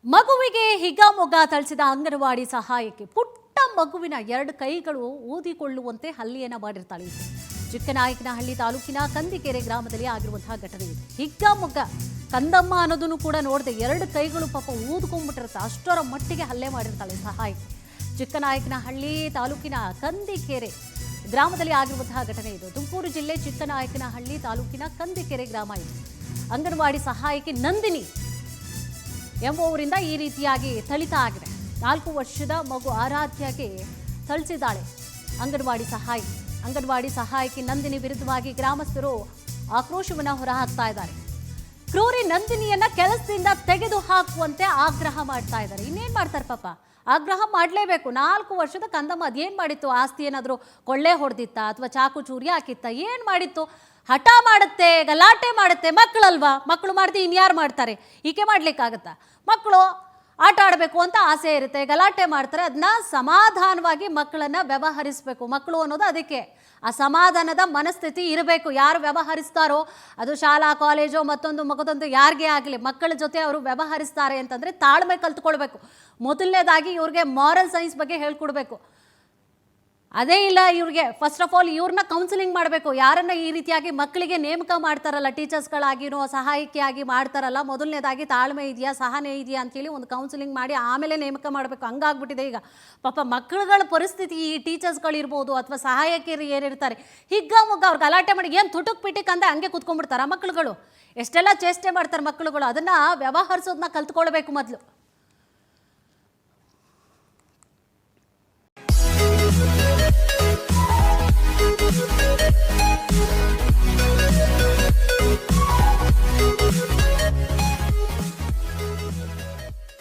ಮಗುವಿಗೆ ಹಿಗ್ಗಾಮೊಗ್ಗ ಥಳಿಸಿದ ಅಂಗನವಾಡಿ ಸಹಾಯಕಿ ಪುಟ್ಟ ಮಗುವಿನ 2 ಕೈಗಳು ಊದಿಕೊಳ್ಳುವಂತೆ ಹಲ್ಲೆಯನ್ನು ಮಾಡಿರ್ತಾಳೆ. ಚಿಕ್ಕನಾಯಕನಹಳ್ಳಿ ತಾಲೂಕಿನ ಕಂದಿಕೆರೆ ಗ್ರಾಮದಲ್ಲಿ ಆಗಿರುವಂತಹ ಘಟನೆ ಇದೆ. ಹಿಗ್ಗಾಮೊಗ್ಗ ಕಂದಮ್ಮ ಅನ್ನೋದನ್ನು ಕೂಡ ನೋಡದೆ 2 ಕೈಗಳು ಪಾಪ ಊದ್ಕೊಂಡ್ಬಿಟ್ಟಿರುತ್ತೆ. ಅಷ್ಟರ ಮಟ್ಟಿಗೆ ಹಲ್ಲೆ ಮಾಡಿರ್ತಾಳೆ ಸಹಾಯಕಿ. ಚಿಕ್ಕನಾಯಕನಹಳ್ಳಿ ತಾಲೂಕಿನ ಕಂದಿಕೆರೆ ಗ್ರಾಮದಲ್ಲಿ ಆಗಿರುವಂತಹ ಘಟನೆ ಇದು. ತುಮಕೂರು ಜಿಲ್ಲೆ ಚಿಕ್ಕನಾಯಕನಹಳ್ಳಿ ತಾಲೂಕಿನ ಕಂದಿಕೆರೆ ಗ್ರಾಮ ಇದು. ಅಂಗನವಾಡಿ ಸಹಾಯಕಿ ನಂದಿನಿ ಎಂಬುವರಿಂದ ಈ ರೀತಿಯಾಗಿ ಥಳಿತ ಆಗಿದೆ. 4 ವರ್ಷದ ಮಗು ಆರಾಧ್ಯಗೆ ಥಳಿಸಿದ್ದಾಳೆ ಅಂಗನವಾಡಿ ಸಹಾಯಕಿ ನಂದಿನಿ ವಿರುದ್ಧವಾಗಿ ಗ್ರಾಮಸ್ಥರು ಆಕ್ರೋಶವನ್ನು ಹೊರಹಾಕ್ತಾ ಇದ್ದಾರೆ. ಕ್ರೂರಿ ನಂದಿನಿಯನ್ನ ಕೆಲಸದಿಂದ ತೆಗೆದು ಹಾಕುವಂತೆ ಆಗ್ರಹ ಮಾಡ್ತಾ ಇದ್ದಾರೆ. ಇನ್ನೇನ್ ಮಾಡ್ತಾರೆ ಪಾಪ, ಆಗ್ರಹ ಮಾಡಲೇಬೇಕು. 4 ವರ್ಷದ ಕಂದಮ್ಮ ಅದೇನ್ ಮಾಡಿತ್ತು? ಆಸ್ತಿ ಏನಾದರೂ ಕೊಳ್ಳೆ ಹೊಡೆದಿತ್ತ ಅಥವಾ ಚಾಕು ಚೂರಿ ಹಾಕಿತ್ತ? ಏನ್ ಮಾಡಿತ್ತು? ಹಠ ಮಾಡುತ್ತೆ, ಗಲಾಟೆ ಮಾಡುತ್ತೆ. ಮಕ್ಕಳಲ್ವಾ, ಮಕ್ಕಳು ಮಾಡ್ದೆ ಇನ್ಯಾರು ಮಾಡ್ತಾರೆ? ಈಕೆ ಮಾಡ್ಲಿಕ್ಕಾಗತ್ತಾ? ಮಕ್ಕಳು ಆಟ ಆಡಬೇಕು ಅಂತ ಆಸೆ ಇರುತ್ತೆ, ಗಲಾಟೆ ಮಾಡ್ತಾರೆ. ಅದನ್ನ ಸಮಾಧಾನವಾಗಿ ಮಕ್ಕಳನ್ನ ವ್ಯವಹರಿಸಬೇಕು. ಮಕ್ಕಳು ಅನ್ನೋದು ಅದಕ್ಕೆ ಆ ಸಮಾಧಾನದ ಮನಸ್ಥಿತಿ ಇರಬೇಕು. ಯಾರು ವ್ಯವಹರಿಸ್ತಾರೋ, ಅದು ಶಾಲಾ ಕಾಲೇಜು ಮತ್ತೊಂದು ಯಾರಿಗೆ ಆಗಲಿ, ಮಕ್ಕಳ ಜೊತೆ ಅವರು ವ್ಯವಹರಿಸ್ತಾರೆ ಅಂತಂದರೆ ತಾಳ್ಮೆ ಕಲ್ತ್ಕೊಳ್ಬೇಕು. ಮೊದಲನೇದಾಗಿ ಇವ್ರಿಗೆ ಮಾರಲ್ ಸೈನ್ಸ್ ಬಗ್ಗೆ ಹೇಳ್ಕೊಡ್ಬೇಕು. ಅದೇ ಇಲ್ಲ ಇವ್ರಿಗೆ ಫಸ್ಟ್ ಆಫ್ ಆಲ್ ಇವ್ರನ್ನ ಕೌನ್ಸಿಲಿಂಗ್ ಮಾಡಬೇಕು. ಯಾರನ್ನ ಈ ರೀತಿಯಾಗಿ ಮಕ್ಕಳಿಗೆ ನೇಮಕ ಮಾಡ್ತಾರಲ್ಲ, ಟೀಚರ್ಸ್ಗಳಾಗಿನೋ ಸಹಾಯಕಿಯಾಗಿ ಮಾಡ್ತಾರಲ್ಲ, ಮೊದಲನೇದಾಗಿ ತಾಳ್ಮೆ ಇದೆಯಾ, ಸಹನೆ ಇದೆಯಾ ಅಂತೇಳಿ ಒಂದು ಕೌನ್ಸಿಲಿಂಗ್ ಮಾಡಿ ಆಮೇಲೆ ನೇಮಕ ಮಾಡಬೇಕು. ಹಂಗಾಗ್ಬಿಟ್ಟಿದೆ ಈಗ. ಪಾಪ ಮಕ್ಕಳುಗಳ ಪರಿಸ್ಥಿತಿ, ಈ ಟೀಚರ್ಸ್ಗಳಿರ್ಬೋದು ಅಥವಾ ಸಹಾಯಕಿಯರು ಏನಿರ್ತಾರೆ, ಹಿಗ್ಗಾಮುಗ್ಗ ಅವ್ರು ಗಲಾಟೆ ಮಾಡಿ ಏನು ತುಟುಕ್ ಪಿಟಿಕ್ ಅಂದೆ ಹಂಗೆ ಕುತ್ಕೊಂಡ್ಬಿಡ್ತಾರೆ ಮಕ್ಕಳುಗಳು. ಎಷ್ಟೆಲ್ಲ ಚೇಷ್ಟೆ ಮಾಡ್ತಾರೆ ಮಕ್ಕಳುಗಳು. ಅದನ್ನು ವ್ಯವಹರಿಸೋದನ್ನ ಕಲ್ತ್ಕೊಳ್ಬೇಕು ಮೊದಲು.